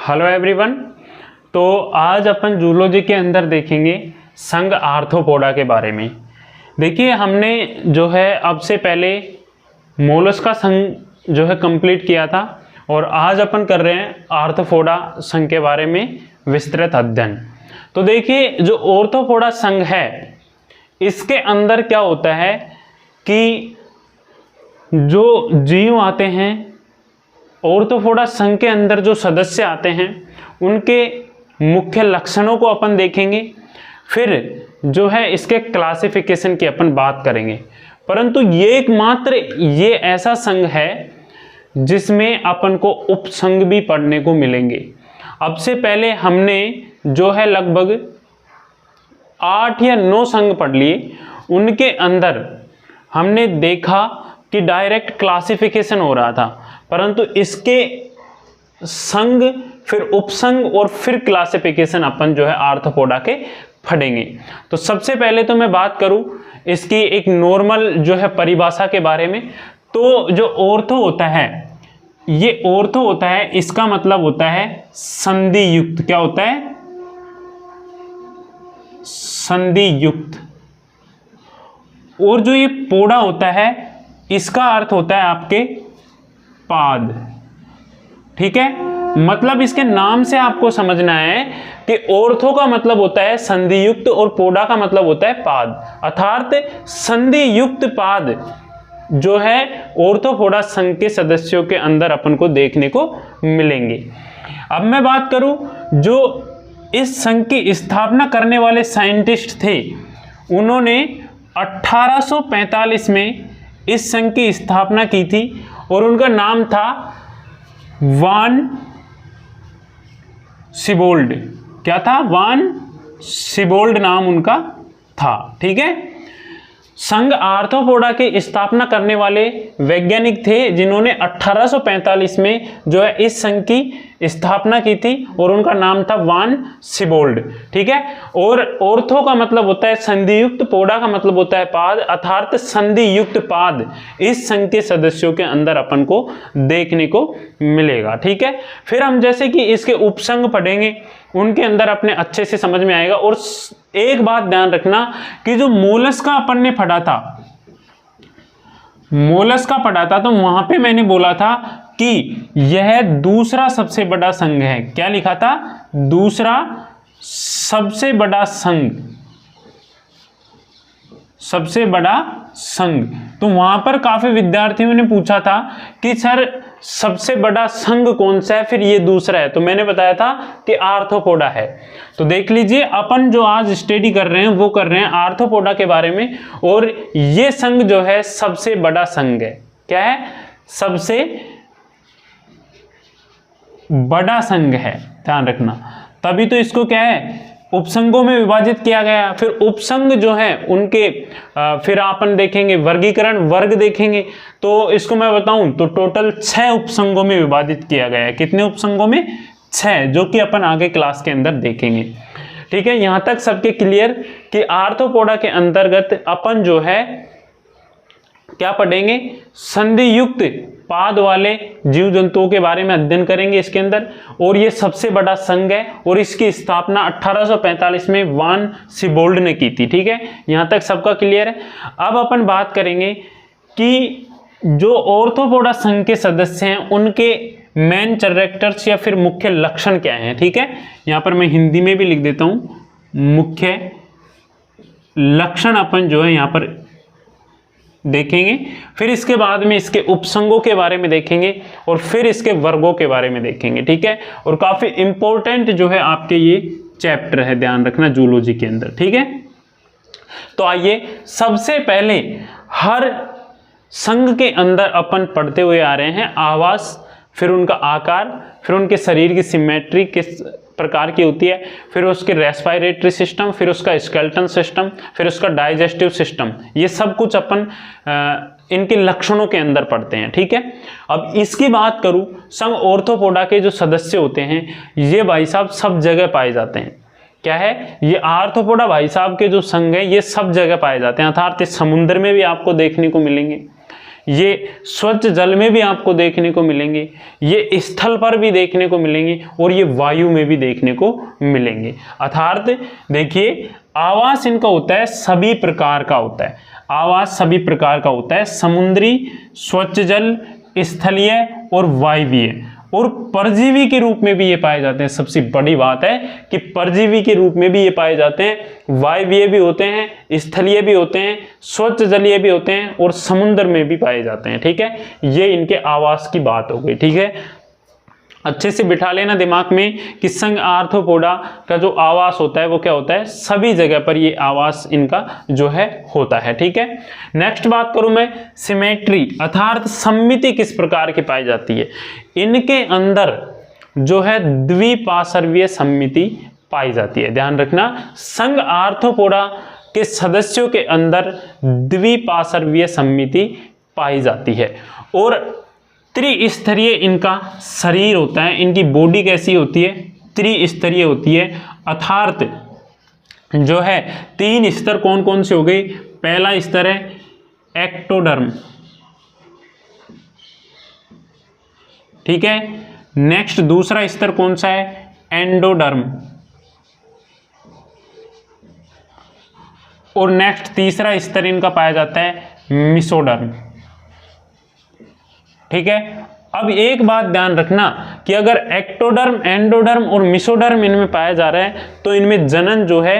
Hello everyone. तो आज अपन zoology के अंदर देखेंगे संघ आर्थ्रोपोडा के बारे में। देखिए हमने जो है अब से पहले मोलस्क का संघ जो है कंप्लीट किया था और आज अपन कर रहे हैं आर्थ्रोपोडा संघ के बारे में विस्तृत अध्ययन। तो देखिए जो आर्थ्रोपोडा संघ है इसके अंदर क्या होता है कि जो जीव आते हैं आर्थ्रोपोडा संघ के अंदर जो सदस्य आते हैं उनके मुख्य लक्षणों को अपन देखेंगे, फिर जो है इसके क्लासिफिकेशन की अपन बात करेंगे। परंतु ये एकमात्र ये ऐसा संघ है जिसमें अपन को उपसंघ भी पढ़ने को मिलेंगे। अब से पहले हमने जो है लगभग 8 या 9 संघ पढ़ लिए, उनके अंदर हमने देखा कि डायरेक्ट क्लासिफिकेशन हो रहा था, परंतु इसके संघ फिर उपसंघ और फिर क्लासिफिकेशन अपन जो है आर्थ्रोपोडा के पढ़ेंगे। तो सबसे पहले तो मैं बात करूं इसकी एक नॉर्मल जो है परिभाषा के बारे में। तो जो ऑर्थो होता है, ये ऑर्थो होता है, इसका मतलब होता है संधि युक्त। क्या होता है? संधि युक्त। और जो ये पोडा होता है इसका अर्थ होता है आपके पाद। ठीक है, मतलब इसके नाम से आपको समझना है कि ऑर्थो का मतलब होता है संधि युक्त और पोडा का मतलब होता है पाद, अर्थात संधि युक्त पाद जो है आर्थ्रोपोडा संघ के सदस्यों के अंदर अपन को देखने को मिलेंगे। अब मैं बात करूं जो इस संघ की स्थापना करने वाले साइंटिस्ट थे, उन्होंने 1845 में इस संघ की स्थापना की थी और उनका नाम था वान सिबोल्ड। क्या था? वान सिबोल्ड नाम उनका था। ठीक है, संघ आर्थ्रोपोडा की स्थापना करने वाले वैज्ञानिक थे जिन्होंने 1845 में जो है इस संघ की स्थापना की थी और उनका नाम था वान सिबोल्ड। ठीक है, और ऑर्थो का मतलब होता है संधि युक्त, पोडा का मतलब होता है पाद, अर्थात संधि युक्त पाद इस संघ के सदस्यों के अंदर अपन को देखने को मिलेगा। ठीक है, फिर हम जैसे कि इसके उपसंघ पढ़ेंगे, उनके अंदर अपने अच्छे से समझ में आएगा। और एक बात ध्यान रखना कि जो मोलस्क का अपन ने पढ़ा था, मोलस्क का पढ़ा था, तो वहां पे मैंने बोला था कि यह दूसरा सबसे बड़ा संघ है। क्या लिखा था? दूसरा सबसे बड़ा संघ, सबसे बड़ा संघ। तो वहां पर काफी विद्यार्थियों ने पूछा था कि सर सबसे बड़ा संघ कौन सा है, फिर ये दूसरा है। तो मैंने बताया था कि आर्थ्रोपोडा है। तो देख लीजिए अपन जो आज स्टडी कर रहे हैं वो कर रहे हैं आर्थ्रोपोडा के बारे में, और ये संघ जो है सबसे बड़ा संघ है। क्या है? सबसे बड़ा संघ है, ध्यान रखना। तभी तो इसको क्या है उपसंघों में विभाजित किया गया। फिर उपसंघ जो है उनके फिर अपन देखेंगे वर्गीकरण, वर्ग देखेंगे। तो इसको मैं बताऊं तो टोटल 6 उपसंघों में विभाजित किया गया है। कितने उपसंघों में? 6, जो कि अपन आगे क्लास के अंदर देखेंगे। ठीक है, यहां तक सबके क्लियर कि आर्थ्रोपोडा के अंतर्गत अपन जो है क्या पढ़ेंगे? संधि युक्त पाद वाले जीव जंतुओं के बारे में अध्ययन करेंगे इसके अंदर। और ये सबसे बड़ा संघ है और इसकी स्थापना 1845 में वान सिबोल्ड ने की थी। ठीक है, यहां तक सबका क्लियर है। अब अपन बात करेंगे कि जो आर्थ्रोपोडा संघ के सदस्य हैं उनके मेन कैरेक्टर्स या फिर मुख्य लक्षण क्या हैं। ठीक है, यहां पर मैं हिंदी में भी लिख देता हूं, मुख्य लक्षण अपन जो है यहां पर देखेंगे। फिर इसके बाद में इसके उपसंघों के बारे में देखेंगे और फिर इसके वर्गों के बारे में देखेंगे। ठीक है, और काफी इंपॉर्टेंट जो है आपके ये चैप्टर है, ध्यान रखना जूलॉजी के अंदर। ठीक है, तो आइए सबसे पहले हर संघ के अंदर अपन पढ़ते हुए आ रहे हैं आवास, फिर उनका आकार, फिर उनके शरीर की सिमेट्री किस प्रकार की होती है, फिर उसके रेस्पिरेटरी सिस्टम, फिर उसका स्केलेटन सिस्टम, फिर उसका डाइजेस्टिव सिस्टम, ये सब कुछ अपन इनके लक्षणों के अंदर पढ़ते हैं। ठीक है, अब इसकी बात करूं, संघ आर्थ्रोपोडा के जो सदस्य होते हैं ये भाई साहब सब जगह पाए जाते हैं। क्या है? ये आर्थ्रोपोडा भाई साहब के जो संघ है ये सब जगह पाए जाते हैं, अर्थात समुद्र में भी आपको देखने को मिलेंगे, ये स्वच्छ जल में भी आपको देखने को मिलेंगे, ये स्थल पर भी देखने को मिलेंगे और ये वायु में भी देखने को मिलेंगे। अर्थात देखिए आवास इनका होता है सभी प्रकार का होता है, आवास सभी प्रकार का होता है, समुद्री, स्वच्छ जल, स्थलीय और वायवीय, और परजीवी के रूप में भी ये पाए जाते हैं। सबसे बड़ी बात है कि परजीवी के रूप में भी ये पाए जाते हैं, वायवीय भी होते हैं, स्थलीय भी होते हैं, स्वच्छ जलीय भी होते हैं और समुद्र में भी पाए जाते हैं। ठीक है, ये इनके आवास की बात हो गई। ठीक है, अच्छे से बिठा लेना दिमाग में कि संघ आर्थ्रोपोडा का जो आवास होता है वो क्या होता है, सभी जगह पर ये आवास इनका जो है होता है। ठीक है, नेक्स्ट बात करूं मैं सिमेट्री अर्थात सममिति किस प्रकार की पाई जाती है। इनके अंदर जो है द्विपार्श्वीय सममिति पाई जाती है। ध्यान रखना, संघ आर्थ्रोपोडा के सदस्यों के अंदर द्विपार्श्वीय सममिति पाई जाती है और त्रिस्तरीय इनका शरीर होता है। इनकी बॉडी कैसी होती है, त्रिस्तरीय होती है। अर्थात जो है 3 स्तर कौन कौन से हो गए, पहला स्तर है एक्टोडर्म, ठीक है। नेक्स्ट दूसरा स्तर कौन सा है, एंडोडर्म, और नेक्स्ट तीसरा स्तर इनका पाया जाता है मिसोडर्म। ठीक है, अब एक बात ध्यान रखना कि अगर एक्टोडर्म, एंडोडर्म और मिसोडर्म इनमें पाया जा रहा है तो इनमें जनन जो है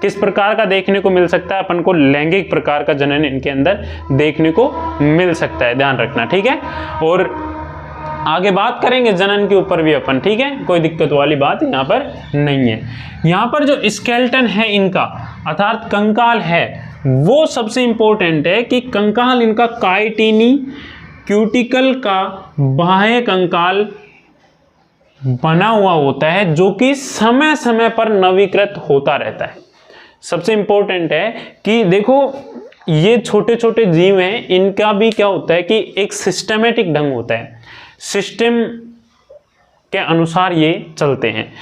किस प्रकार का देखने को मिल सकता है, अपन को लैंगिक प्रकार का जनन इनके अंदर देखने को मिल सकता है। ध्यान रखना, ठीक है। और आगे बात करेंगे जनन के ऊपर भी अपन, ठीक है, कोई दिक्कत वाली बात यहाँ पर नहीं है। यहाँ पर जो स्केलेटन है इनका अर्थात कंकाल है वो सबसे इंपॉर्टेंट है कि कंकाल इनका काइटिनी क्यूटिकल का बाह्य कंकाल बना हुआ होता है जो कि समय समय पर नवीकृत होता रहता है। सबसे इंपॉर्टेंट है कि देखो ये छोटे छोटे जीव हैं, इनका भी क्या होता है कि एक सिस्टमेटिक ढंग होता है, सिस्टम के अनुसार ये चलते हैं।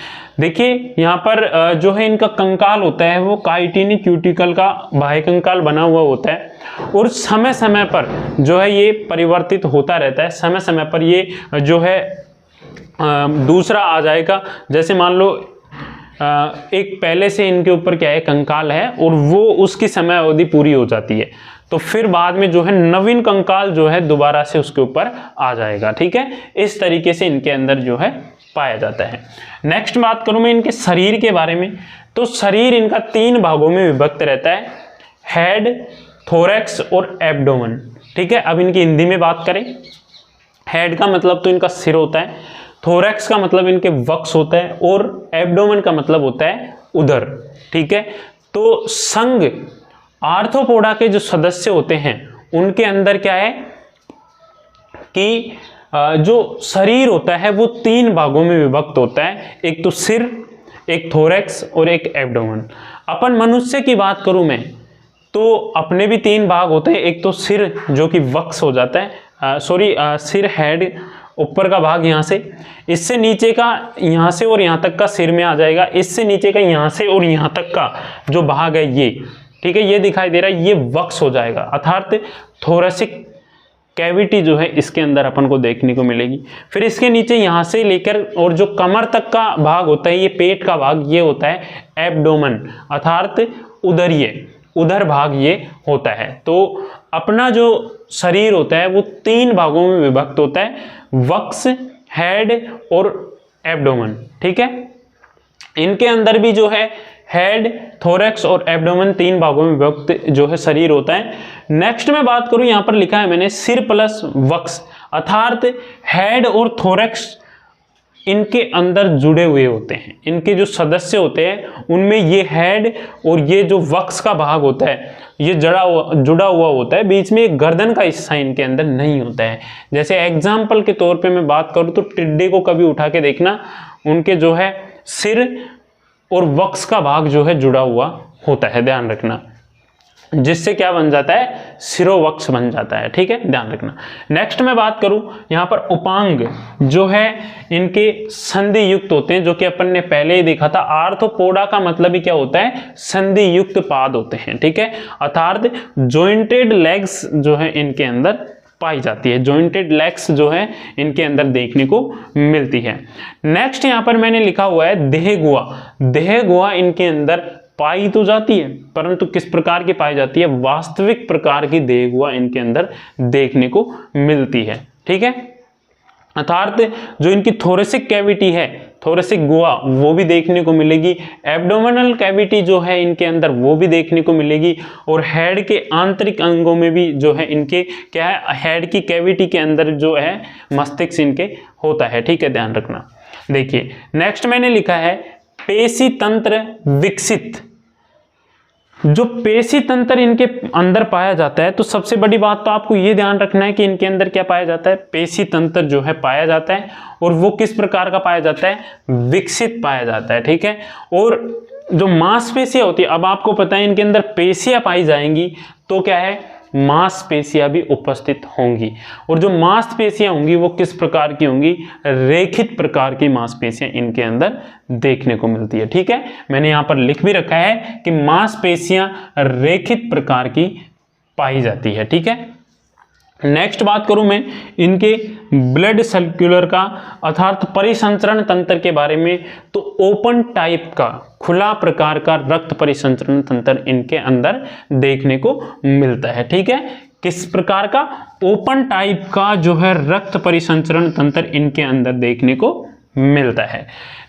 देखिए यहाँ पर जो है इनका कंकाल होता है वो काइटिनी क्यूटिकल का बाह्य कंकाल बना हुआ होता है और समय समय पर जो है ये परिवर्तित होता रहता है। समय समय पर ये जो है दूसरा आ जाएगा। जैसे मान लो एक पहले से इनके ऊपर क्या है कंकाल है और वो उसकी समय अवधि पूरी हो जाती है तो फिर बाद में जो है नवीन कंकाल जो है दोबारा से उसके ऊपर आ जाएगा। ठीक है, इस तरीके से इनके अंदर जो है पाया जाता है। नेक्स्ट बात करूं मैं इनके शरीर के बारे में, तो शरीर इनका 3 भागों में विभक्त रहता है, हेड, थोरैक्स और एब्डोमेन। ठीक है, अब इनकी हिंदी में बात करें, हेड का मतलब तो इनका सिर होता है, थोरैक्स का मतलब इनके वक्ष होता है और एब्डोमेन का मतलब होता है उदर। ठीक है, तो संघ आर्थ्रोपोडा के जो सदस्य होते हैं उनके अंदर क्या है कि जो शरीर होता है वो 3 भागों में विभक्त होता है, एक तो सिर, एक थोरैक्स और एक एब्डोमेन। अपन मनुष्य की बात करूं मैं तो अपने भी 3 भाग होते हैं, एक तो सिर जो कि वक्ष हो जाता है, सिर हेड ऊपर का भाग यहाँ से, इससे नीचे का यहाँ से और यहाँ तक का सिर में आ जाएगा, इससे नीचे का यहाँ से और यहाँ तक का जो भाग है ये, ठीक है, ये दिखाई दे रहा है, ये वक्ष हो जाएगा। अर्थात थोरेसिक कैविटी जो है इसके अंदर अपन को देखने को मिलेगी। फिर इसके नीचे यहाँ से लेकर और जो कमर तक का भाग होता है, ये पेट का भाग, ये होता है एब्डोमेन अर्थात उदरीय, उदर भाग ये होता है। तो अपना जो शरीर होता है वो 3 भागों में विभक्त होता है, वक्ष, हेड और एब्डोमेन। ठीक है, इनके अंदर भी जो है हेड, थोरैक्स और एब्डोमेन 3 भागों में विभक्त जो है शरीर होता है। नेक्स्ट में बात करूं, यहाँ पर लिखा है मैंने सिर प्लस वक्ष अर्थात हेड और थोरैक्स इनके अंदर जुड़े हुए होते हैं। इनके जो सदस्य होते हैं उनमें ये हेड और ये जो वक्ष का भाग होता है ये जुड़ा हुआ होता है, बीच में एक गर्दन का हिस्सा इनके अंदर नहीं होता है। जैसे एग्जाम्पल के तौर पे मैं बात करूं तो टिड्डे को कभी उठा के देखना, उनके जो है सिर और वक्ष का भाग जो है जुड़ा हुआ होता है, ध्यान रखना, जिससे क्या बन जाता है, सिरोवक्ष बन जाता है। ठीक है, ध्यान रखना। नेक्स्ट में बात करूं यहाँ पर उपांग जो है इनके संधि युक्त होते हैं, जो कि अपन ने पहले ही देखा था। आर्थ्रोपोडा का मतलब ही क्या होता है, संधि युक्त पाद होते हैं। ठीक है, अर्थात जॉइंटेड लेग्स जो है इनके अंदर पाई जाती है, जॉइंटेड लेग्स जो है इनके अंदर देखने को मिलती है। नेक्स्ट यहाँ पर मैंने लिखा हुआ है देहगुहा। देहगुहा इनके अंदर पाई तो जाती है, परंतु किस प्रकार की पाई जाती है, वास्तविक प्रकार की देहगुहा इनके अंदर देखने को मिलती है। ठीक है, अर्थात जो इनकी थोरेसिक कैविटी है, थोरेसिक गुहा, वो भी देखने को मिलेगी। एब्डोमिनल कैविटी जो है इनके अंदर वो भी देखने को मिलेगी। और हेड के आंतरिक अंगों में भी जो है इनके क्या है, हेड की कैविटी के अंदर जो है मस्तिष्क इनके होता है। ठीक है, ध्यान रखना। देखिए नेक्स्ट मैंने लिखा है पेशी तंत्र विकसित। जो पेशी तंत्र इनके अंदर पाया जाता है, तो सबसे बड़ी बात तो आपको ये ध्यान रखना है कि इनके अंदर क्या पाया जाता है, पेशी तंत्र जो है पाया जाता है। और वो किस प्रकार का पाया जाता है, विकसित पाया जाता है। ठीक है, और जो मांसपेशियां होती है, अब आपको पता है इनके अंदर पेशियां पाई जाएंगी तो क्या है, मांसपेशियां भी उपस्थित होंगी। और जो मांसपेशियां होंगी वो किस प्रकार की होंगी, रेखित प्रकार की मांसपेशियां इनके अंदर देखने को मिलती है। ठीक है, मैंने यहां पर लिख भी रखा है कि मांसपेशियां रेखित प्रकार की पाई जाती है। ठीक है, नेक्स्ट बात करूं मैं इनके ब्लड सर्कुलर का अर्थात परिसंचरण तंत्र के बारे में, तो ओपन टाइप का, खुला प्रकार का रक्त परिसंचरण तंत्र इनके अंदर देखने को मिलता है। ठीक है, किस प्रकार का, ओपन टाइप का जो है रक्त परिसंचरण तंत्र इनके अंदर देखने को मिलता है।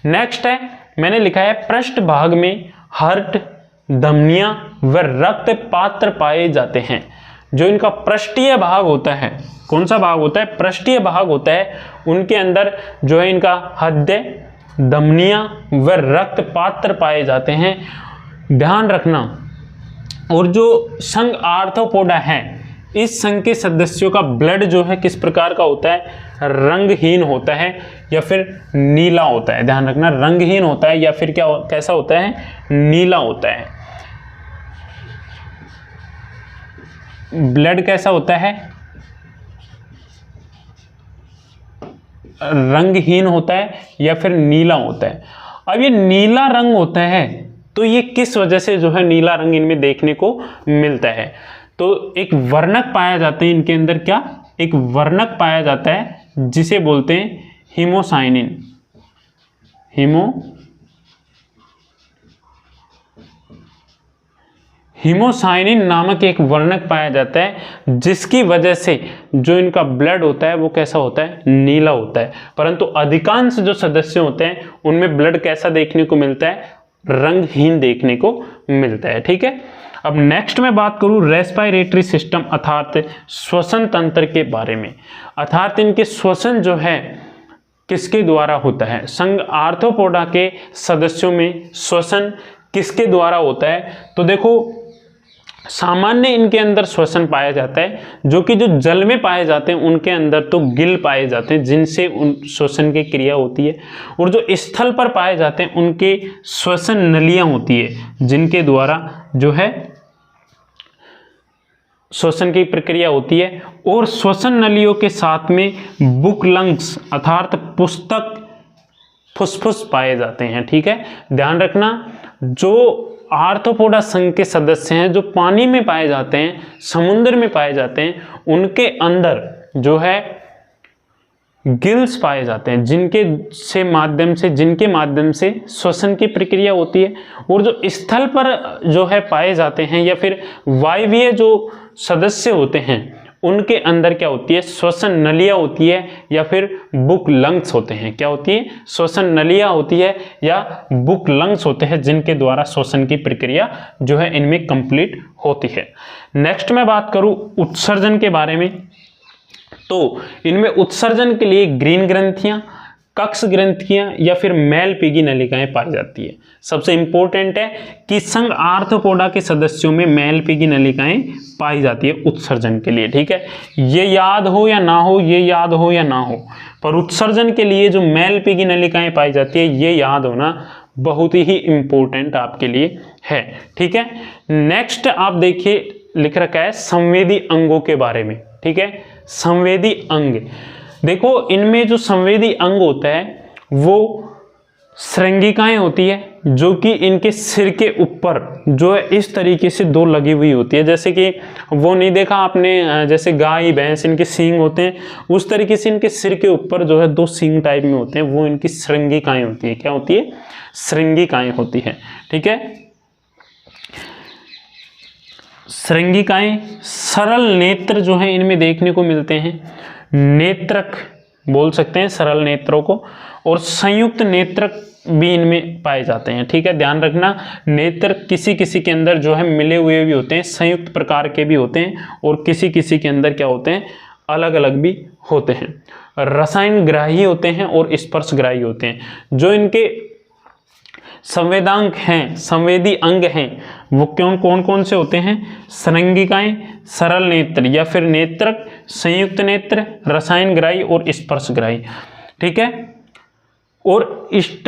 नेक्स्ट है मैंने लिखा है पृष्ठ भाग में हार्ट, धमनियां व रक्त पात्र पाए जाते हैं। जो इनका पृष्ठीय भाग होता है, कौन सा भाग होता है, पृष्ठीय भाग होता है, उनके अंदर जो है इनका हृदय, धमनियां व रक्त पात्र पाए जाते हैं। ध्यान रखना। और जो संघ आर्थ्रोपोडा है, इस संघ के सदस्यों का ब्लड जो है किस प्रकार का होता है, रंगहीन होता है या फिर नीला होता है। ध्यान रखना, रंगहीन होता है या फिर क्या कैसा होता है, नीला होता है। ब्लड कैसा होता है, रंगहीन होता है या फिर नीला होता है। अब ये नीला रंग होता है तो ये किस वजह से जो है नीला रंग इनमें देखने को मिलता है, तो एक वर्णक पाया जाता है इनके अंदर, क्या, एक वर्णक पाया जाता है जिसे बोलते हैं हीमोसाइनिन। हीमोसाइनिन नामक एक वर्णक पाया जाता है जिसकी वजह से जो इनका ब्लड होता है वो कैसा होता है, नीला होता है। परंतु अधिकांश जो सदस्य होते हैं उनमें ब्लड कैसा देखने को मिलता है, रंगहीन देखने को मिलता है। ठीक है, अब नेक्स्ट मैं बात करूं रेस्पिरेटरी सिस्टम अर्थात श्वसन तंत्र के बारे में। अर्थात इनके श्वसन जो है किसके द्वारा होता है, संघ आर्थ्रोपोडा के सदस्यों में श्वसन किसके द्वारा होता है, तो देखो सामान्य इनके अंदर श्वसन पाया जाता है, जो कि जो जल में पाए जाते हैं उनके अंदर तो गिल पाए जाते हैं जिनसे उन श्वसन की क्रिया होती है। और जो स्थल पर पाए जाते हैं उनके श्वसन नलियां होती है जिनके द्वारा जो है श्वसन की प्रक्रिया होती है। और श्वसन नलियों के साथ में बुक लंग्स अर्थात पुस्तक फुसफुस पाए जाते हैं। ठीक है, ध्यान रखना, जो आर्थ्रोपोडा संघ के सदस्य हैं जो पानी में पाए जाते हैं, समुद्र में पाए जाते हैं, उनके अंदर जो है गिल्स पाए जाते हैं जिनके माध्यम से श्वसन की प्रक्रिया होती है। और जो स्थल पर जो है पाए जाते हैं या फिर वायवीय जो सदस्य होते हैं उनके अंदर क्या होती है, श्वसन नलियां होती है या फिर बुक लंग्स होते हैं। क्या होती है, श्वसन नलियां होती है या बुक लंग्स होते हैं जिनके द्वारा श्वसन की प्रक्रिया जो है इनमें कंप्लीट होती है। नेक्स्ट मैं बात करूं उत्सर्जन के बारे में, तो इनमें उत्सर्जन के लिए ग्रीन ग्रंथियां, कक्ष ग्रंथियां या फिर मैल पीगी नलिकाएं पाई जाती है। सबसे इंपॉर्टेंट है कि संघ आर्थ्रोपोडा के सदस्यों में मैल पीगी नलिकाएं पाई जाती है उत्सर्जन के लिए। ठीक है, ये याद हो या ना हो, ये याद हो या ना हो, पर उत्सर्जन के लिए जो मैल पीगी नलिकाएं पाई जाती है ये याद होना बहुत ही इंपॉर्टेंट आपके लिए है। ठीक है, नेक्स्ट आप देखिए लिख रखा है संवेदी अंगों के बारे में। ठीक है, संवेदी अंग, देखो इनमें जो संवेदी अंग होता है वो श्रृंगिकाएं होती है जो कि इनके सिर के ऊपर जो है इस तरीके से दो लगी हुई होती है, जैसे कि वो नहीं देखा आपने, जैसे गाय भैंस इनके सींग होते हैं, उस तरीके से इनके सिर के ऊपर जो है दो सींग टाइप में होते हैं, वो इनकी श्रृंगिकाएं होती है। क्या होती है? श्रृंगिकाएं होती है। ठीक है, श्रृंगिकाएं। सरल नेत्र जो है इनमें देखने को मिलते हैं, नेत्रक बोल सकते हैं सरल नेत्रों को, और संयुक्त नेत्रक भी इनमें पाए जाते हैं। ठीक है, ध्यान रखना, नेत्र किसी किसी के अंदर जो है मिले हुए भी होते हैं, संयुक्त प्रकार के भी होते हैं, और किसी किसी के अंदर क्या होते हैं? अलग अलग भी होते हैं। रसायन ग्राही होते हैं और स्पर्श ग्राही होते हैं। जो इनके संवेदांग हैं, संवेदी अंग हैं, वो कौन कौन से होते हैं? श्रृंगिकाएं, सरल नेत्र या फिर नेत्रक, संयुक्त नेत्र, रसायन ग्राही और स्पर्श ग्राही। ठीक है, और इष्ट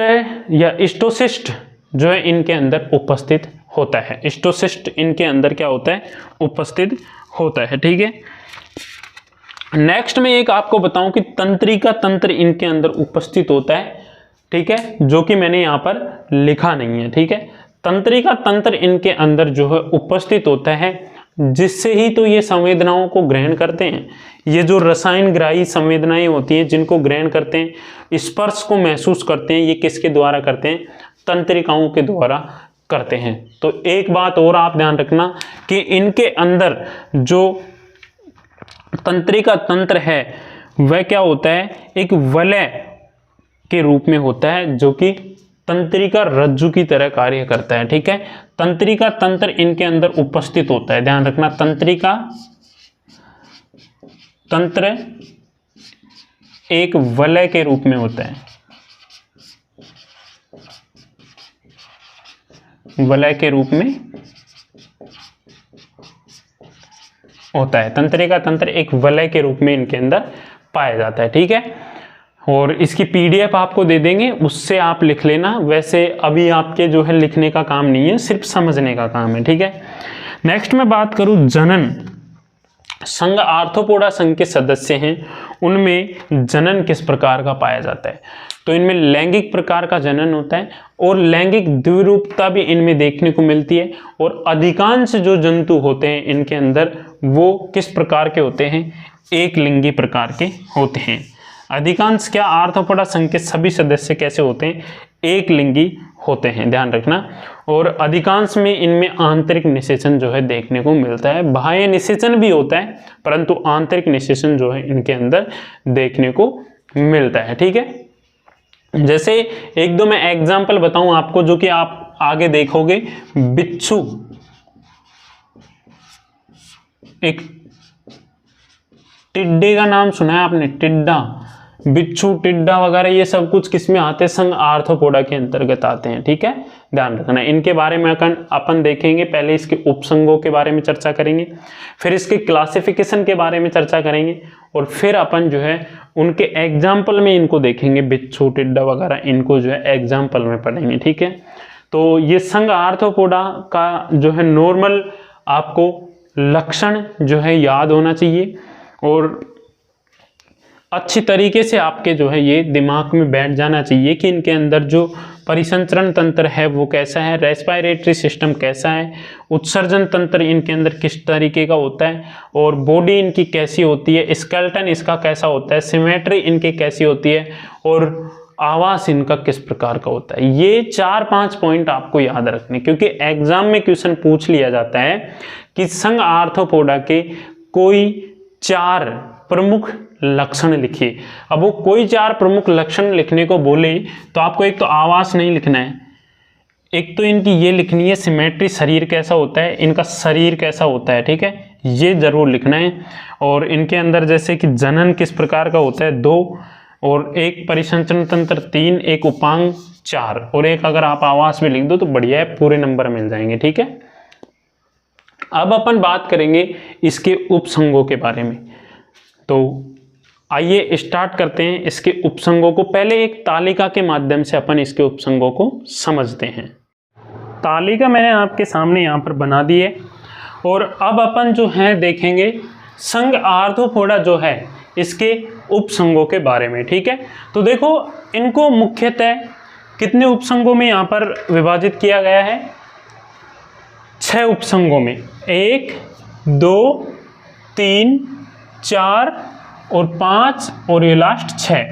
या इष्टोशिष्ट जो है इनके अंदर उपस्थित होता है। इष्टोशिष्ट इनके अंदर क्या होता है? उपस्थित होता है। ठीक है, नेक्स्ट में एक आपको बताऊं कि तंत्रिका तंत्र इनके अंदर उपस्थित होता है। ठीक है, जो कि मैंने यहाँ पर लिखा नहीं है। ठीक है, तंत्रिका तंत्र इनके अंदर जो है उपस्थित होता है, जिससे ही तो ये संवेदनाओं को ग्रहण करते हैं। ये जो रसायन ग्राही संवेदनाएं होती हैं जिनको ग्रहण करते हैं, स्पर्श को महसूस करते हैं, ये किसके द्वारा करते हैं? तंत्रिकाओं के द्वारा करते हैं। तो एक बात और आप ध्यान रखना कि इनके अंदर जो तंत्रिका तंत्र है वह क्या होता है? एक वलय के रूप में होता है, जो कि तंत्रिका रज्जु की तरह कार्य करता है। ठीक है, तंत्रिका तंत्र इनके अंदर उपस्थित होता है। ध्यान रखना, तंत्रिका तंत्र एक वलय के रूप में होता है, वलय के रूप में होता है। तंत्रिका तंत्र एक वलय के रूप में इनके अंदर पाया जाता है। ठीक है, और इसकी पीडीएफ आपको दे देंगे, उससे आप लिख लेना। वैसे अभी आपके जो है लिखने का काम नहीं है, सिर्फ समझने का काम है। ठीक है, नेक्स्ट मैं बात करूं, जनन संघ आर्थ्रोपोडा संघ के सदस्य हैं, उनमें जनन किस प्रकार का पाया जाता है? तो इनमें लैंगिक प्रकार का जनन होता है और लैंगिक द्विरूपता भी इनमें देखने को मिलती है। और अधिकांश जो जंतु होते हैं इनके अंदर वो किस प्रकार के होते हैं? एक लिंगी प्रकार के होते हैं। अधिकांश क्या आर्थ्रोपोडा संघ के सभी सदस्य कैसे होते हैं? एक लिंगी होते हैं, ध्यान रखना। और अधिकांश में इनमें आंतरिक निषेचन जो है देखने को मिलता है। बाह्य निषेचन भी होता है, परंतु आंतरिक निषेचन जो है इनके अंदर देखने को मिलता है। ठीक है, जैसे एक दो मैं एग्जाम्पल बताऊं आपको, जो कि आप आगे देखोगे। बिच्छू, एक टिड्डे का नाम सुना है आपने? टिड्डा, बिच्छू, टिड्डा वगैरह ये सब कुछ किसमें आते हैं? संघ आर्थ्रोपोडा के अंतर्गत आते हैं। ठीक है, ध्यान रखना। इनके बारे में अपन देखेंगे। पहले इसके उपसंघों के बारे में चर्चा करेंगे, फिर इसके क्लासिफिकेशन के बारे में चर्चा करेंगे, और फिर अपन जो है उनके एग्जाम्पल में इनको देखेंगे। बिच्छू, टिड्डा वगैरह इनको जो है एग्जाम्पल में पढ़ेंगे। ठीक है, तो ये संघ आर्थ्रोपोडा का जो है नॉर्मल आपको लक्षण जो है याद होना चाहिए, और अच्छी तरीके से आपके जो है ये दिमाग में बैठ जाना चाहिए कि इनके अंदर जो परिसंचरण तंत्र है वो कैसा है, रेस्पिरेटरी सिस्टम कैसा है, उत्सर्जन तंत्र इनके अंदर किस तरीके का होता है, और बॉडी इनकी कैसी होती है, स्केलेटन इसका कैसा होता है, सिमेट्री इनकी कैसी होती है, और आवास इनका किस प्रकार का होता है। ये 4-5 पॉइंट आपको याद रखने, क्योंकि एग्जाम में क्वेश्चन पूछ लिया जाता है कि संघ आर्थ्रोपोडा के कोई 4 प्रमुख लक्षण लिखिए। अब वो कोई 4 प्रमुख लक्षण लिखने को बोले तो आपको एक तो आवास नहीं लिखना है, एक तो इनकी ये लिखनी है सिमेट्री, शरीर कैसा होता है, इनका शरीर कैसा होता है। ठीक है, ये जरूर लिखना है। और इनके अंदर जैसे कि जनन किस प्रकार का होता है 2, और एक परिसंचरण तंत्र 3, एक उपांग 4, और एक अगर आप आवास में लिख दो तो बढ़िया है, पूरे नंबर मिल जाएंगे। ठीक है, अब अपन बात करेंगे इसके उपसंघों के बारे में। तो आइए स्टार्ट करते हैं इसके उपसंघों को। पहले एक तालिका के माध्यम से अपन इसके उपसंघों को समझते हैं। तालिका मैंने आपके सामने यहाँ पर बना दी है, और अब अपन जो है देखेंगे संघ आर्थ्रोपोडा जो है इसके उपसंघों के बारे में। ठीक है, तो देखो इनको मुख्यतः कितने उपसंगों में यहाँ पर विभाजित किया गया है? 6 उपसंगों में, 1 2 3 4 और 5 और ये लास्ट 6।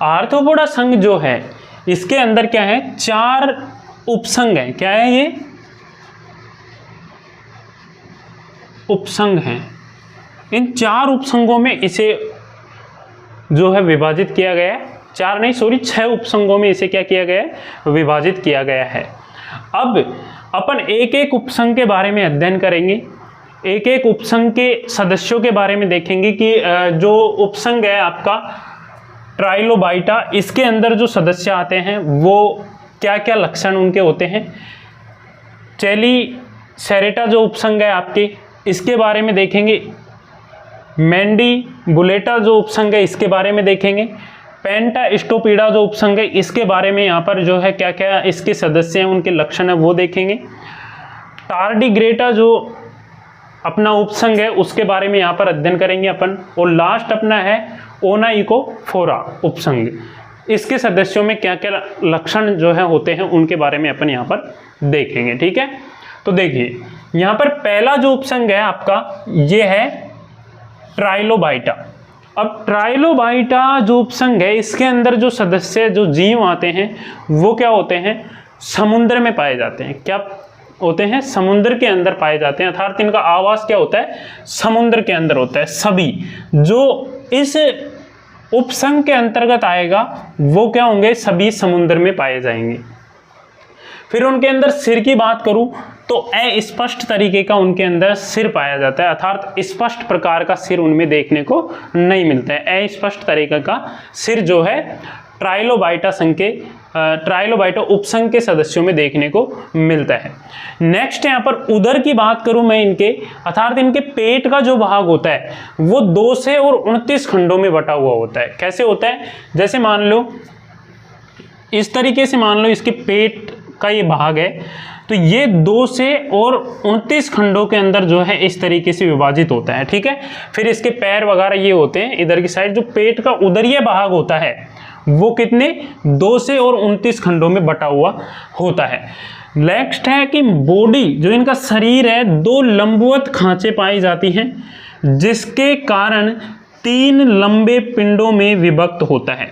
आर्थ्रोपोडा संघ जो है इसके अंदर क्या है? 4 उपसंघ है। क्या है ये? उपसंघ है। इन 4 उपसंघों में इसे जो है विभाजित किया गया है। 4 नहीं, सॉरी 6 उपसंघों में इसे क्या किया गया है? विभाजित किया गया है। अब अपन एक एक उपसंघ के बारे में अध्ययन करेंगे, एक एक उपसंघ के सदस्यों के बारे में देखेंगे कि जो उपसंघ है आपका ट्राइलोबाइटा, इसके अंदर जो सदस्य आते हैं वो क्या क्या लक्षण उनके होते हैं। चेलीसेरेटा जो उपसंघ है आपके, इसके बारे में देखेंगे। मैंडीबुलेटा जो उपसंघ है इसके बारे में देखेंगे। पेंटास्टोपीडा जो उपसंघ है इसके बारे में यहाँ पर जो है क्या क्या इसके सदस्य हैं, उनके लक्षण है वो देखेंगे। टार्डिग्रेटा जो अपना उपसंघ है उसके बारे में यहाँ पर अध्ययन करेंगे अपन। और लास्ट अपना है ओनाइकोफोरा उपसंघ, इसके सदस्यों में क्या क्या लक्षण जो है होते हैं उनके बारे में अपन यहाँ पर देखेंगे। ठीक है, तो देखिए यहाँ पर पहला जो उपसंघ है आपका ये है ट्राइलोबाइटा। अब ट्राइलोबाइटा जो उपसंघ है इसके अंदर जो सदस्य जो जीव आते हैं वो क्या होते हैं? समुद्र में पाए जाते हैं। क्या होते हैं? समुद्र के अंदर पाए जाते हैं, अर्थात इनका आवास क्या होता है? समुद्र के अंदर होता है। सभी जो इस उपसंघ के अंतर्गत आएगा वो क्या होंगे? सभी समुद्र में पाए जाएंगे। फिर उनके अंदर सिर की बात करूं तो अस्पष्ट तरीके का उनके अंदर सिर पाया जाता है, अर्थात स्पष्ट प्रकार का सिर उनमें देखने को नहीं मिलता है। अस्पष्ट तरीके का सिर जो है ट्राइलोबाइटा संघ के ट्राइलोबाइटा उपसंघ के सदस्यों में देखने को मिलता है। नेक्स्ट यहाँ पर उदर की बात करूं मैं इनके, अर्थात इनके पेट का जो भाग होता है वो 2 से और 29 खंडों में बटा हुआ होता है। कैसे होता है? जैसे मान लो इस तरीके से, मान लो इसके पेट का ये भाग है तो ये 2 से और 29 खंडों के अंदर जो है इस तरीके से विभाजित होता है। ठीक है, फिर इसके पैर वगैरह ये होते हैं इधर की साइड। जो पेट का उदरीय भाग होता है वो कितने? 2 से और 29 खंडों में बटा हुआ होता है। नेक्स्ट है कि बॉडी, जो इनका शरीर है, 2 लंबवत खांचे पाई जाती हैं जिसके कारण 3 लंबे पिंडों में विभक्त होता है।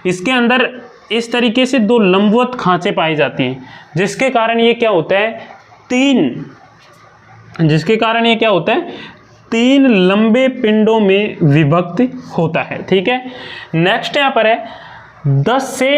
इसके अंदर इस तरीके से 2 लंबवत खांचे पाई जाती हैं जिसके कारण ये क्या होता है? 3 लंबे पिंडों में विभक्त होता है। ठीक है, नेक्स्ट यहाँ पर है 10 से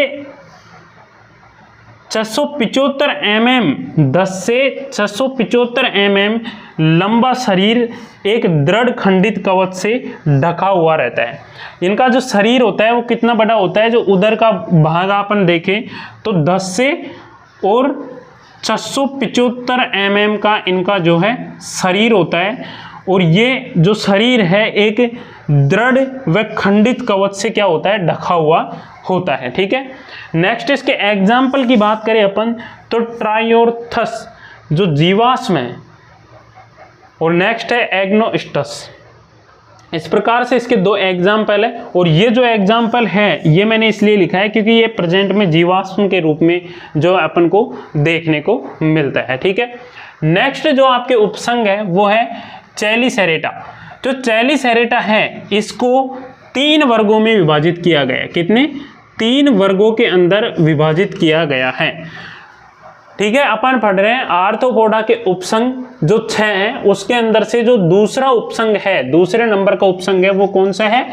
675 mm, 10 से 675 mm लंबा शरीर एक दृढ़ खंडित कवच से ढका हुआ रहता है। इनका जो शरीर होता है वो कितना बड़ा होता है? जो उदर का भाग अपन देखें तो 10 से और 675 mm का इनका जो है शरीर होता है। और ये जो शरीर है एक दृढ़ व खंडित कवच से क्या होता है? ढका हुआ होता है। ठीक है, नेक्स्ट इसके एग्जाम्पल की बात करें अपन तो ट्रायोर्थस जो जीवाश्म है, और नेक्स्ट है एग्नोस्टस। इस प्रकार से इसके 2 एग्जाम्पल है। और ये जो एग्जाम्पल है ये मैंने इसलिए लिखा है क्योंकि ये प्रेजेंट में जीवाश्म के रूप में जो अपन को देखने को मिलता है। ठीक है, नेक्स्ट जो आपके उपसंघ है वो है चेलीसेरेटा। जो चेलीसेरेटा है इसको 3 वर्गों में विभाजित किया गया है। कितने? 3 वर्गों के अंदर विभाजित किया गया है। ठीक है, अपन पढ़ रहे हैं आर्थ्रोपोडा के उपसंघ जो 6 हैं उसके अंदर से जो दूसरा उपसंघ है, दूसरे नंबर का उपसंघ है वो कौन सा है?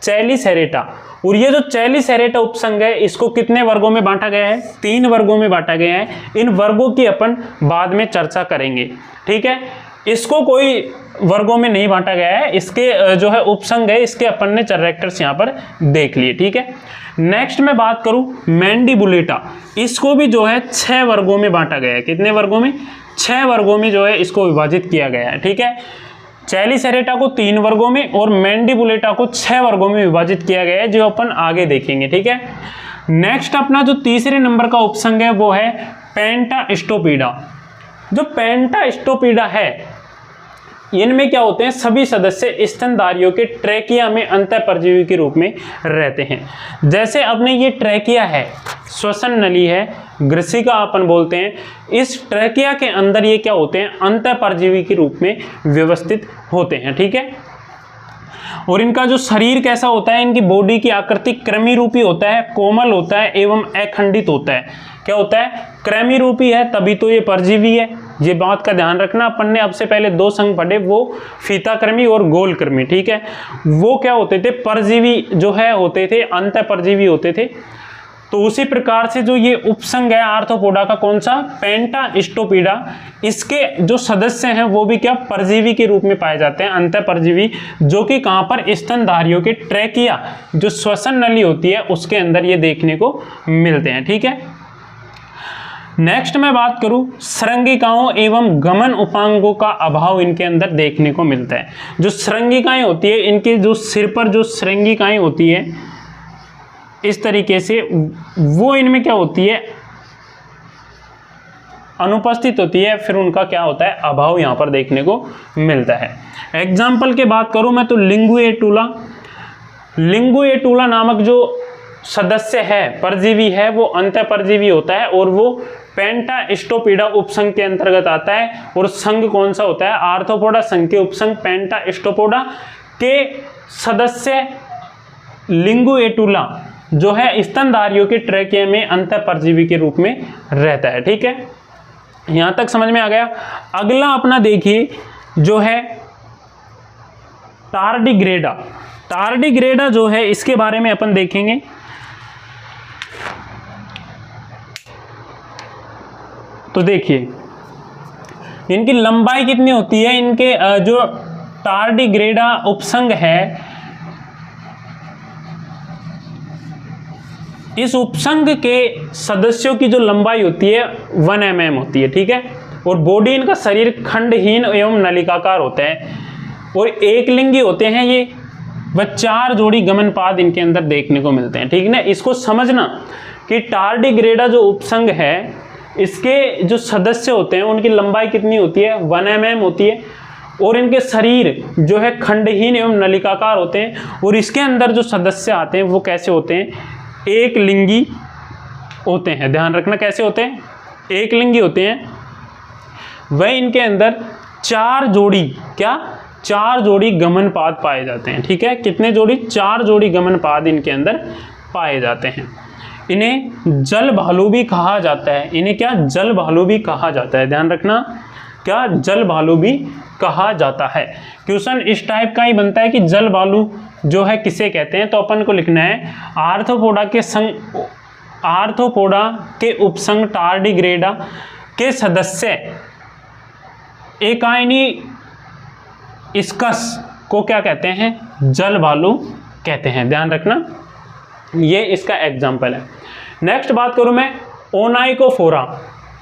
चेलीसेरेटा। और ये जो चेलीसेरेटा उपसंघ है इसको कितने वर्गों में बांटा गया है? 3 वर्गों में बांटा गया है। इन वर्गों की अपन बाद में चर्चा करेंगे। ठीक है, इसको कोई वर्गों में नहीं बांटा गया है, इसके जो है उपसंघ है इसके अपन ने कैरेक्टर्स यहाँ पर देख लिए। ठीक है, नेक्स्ट मैं बात करूं मैंडीबुलेटा, इसको भी जो है 6 वर्गों में बांटा गया है। कितने वर्गों में? 6 वर्गों में जो है इसको विभाजित किया गया है। ठीक है, चेलीसेरेटा को 3 वर्गों में और मैंडीबुलेटा को 6 वर्गों में विभाजित किया गया है जो अपन आगे देखेंगे। ठीक है, नेक्स्ट अपना जो तीसरे नंबर का उपसंघ है वो है पेंटास्टोपीडा। जो पेंटास्टोपीडा है इनमें क्या होते हैं, सभी सदस्य स्तनधारियों के ट्रैकिया में अंतःपरजीवी के रूप में रहते हैं। जैसे अपने ये ट्रैकिया है, श्वसन नली है, ग्रसिका अपन बोलते हैं, इस ट्रैकिया के अंदर ये क्या होते हैं, अंतःपरजीवी के रूप में व्यवस्थित होते हैं। ठीक है, और इनका जो शरीर कैसा होता है, इनकी बॉडी की आकृति कृमि रूपी होता है, कोमल होता है एवं अखंडित होता है। क्या होता है, कृमि रूपी है, तभी तो ये परजीवी है। ये बात का ध्यान रखना। अपन ने अब से पहले दो संघ पढ़े, वो फीता कृमि और गोल कृमि। ठीक है, वो क्या होते थे, परजीवी जो है होते थे, अंतःपरजीवी होते थे। तो उसी प्रकार से जो ये उपसंघ है आर्थ्रोपोडा का, कौन सा, पेंटास्टोपीडा, इसके जो सदस्य हैं वो भी क्या, परजीवी के रूप में पाए जाते हैं, अंतःपरजीवी, जो कि कहाँ पर, स्तनधारियों के ट्रैकिया जो श्वसन नली होती है उसके अंदर ये देखने को मिलते हैं। ठीक है, नेक्स्ट मैं बात करूं, श्रृंगिकाओं एवं गमन उपांगों का अभाव इनके अंदर देखने को मिलता है। जो श्रृंगिकाएं होती है, इनके जो सिर पर जो श्रृंगिकाएं होती है इस तरीके से, वो इनमें क्या होती है, अनुपस्थित होती है, फिर उनका क्या होता है, अभाव यहां पर देखने को मिलता है। एग्जाम्पल की बात करूं मैं तो लिंगुएटुला, लिंगुएटुला नामक जो सदस्य है, परजीवी है, वो अंतःपरजीवी होता है और वो पेंटास्टोपीडा उपसंघ के अंतर्गत आता है। और संघ कौन सा होता है, आर्थ्रोपोडा संघ के उपसंघ पेंटास्टोपोडा के सदस्य लिंगुएटुला जो है स्तनधारियों के ट्रैकिया में अंतःपरजीवी के रूप में रहता है। ठीक है, यहां तक समझ में आ गया। अगला अपना देखिए जो है टार्डिग्रेडा। टार्डिग्रेडा जो है, इसके बारे में अपन देखेंगे। तो देखिए इनकी लंबाई कितनी होती है, इनके जो टार्डिग्रेडा उपसंघ है, इस उपसंघ के सदस्यों की जो लंबाई होती है 1 mm होती है। ठीक है, और बॉडी इनका शरीर खंडहीन एवं नलिकाकार होता है और एक लिंगी होते हैं ये, व 4 जोड़ी गमनपाद इनके अंदर देखने को मिलते हैं। ठीक है ना, इसको समझना कि टार्डिग्रेडा जो उपसंघ है, इसके जो सदस्य होते हैं उनकी लंबाई कितनी होती है, 1 mm होती है, और इनके शरीर जो है खंडहीन एवं नलिकाकार होते हैं। और इसके अंदर जो सदस्य आते हैं वो कैसे होते हैं, एक लिंगी होते हैं। ध्यान रखना कैसे होते हैं, एक लिंगी होते हैं। वह इनके अंदर 4 जोड़ी, क्या, 4 जोड़ी गमनपाद पाए जाते हैं। ठीक है, कितने जोड़ी, 4 जोड़ी गमनपाद इनके अंदर पाए जाते हैं। इन्हें जल भालू भी कहा जाता है। इन्हें क्या, जल भालू भी कहा जाता है। ध्यान रखना, क्या, जल भालू भी कहा जाता है। क्वेश्चन इस टाइप का ही बनता है कि जल भालू जो है किसे कहते हैं, तो अपन को लिखना है आर्थ्रोपोडा के संग, आर्थ्रोपोडा के उपसंघ टार्डिग्रेडा के सदस्य एकाइनी स्कस को क्या कहते हैं, जल भालू कहते हैं। ध्यान रखना, ये इसका एग्जाम्पल है। नेक्स्ट बात करूं मैं ओनाइकोफोरा।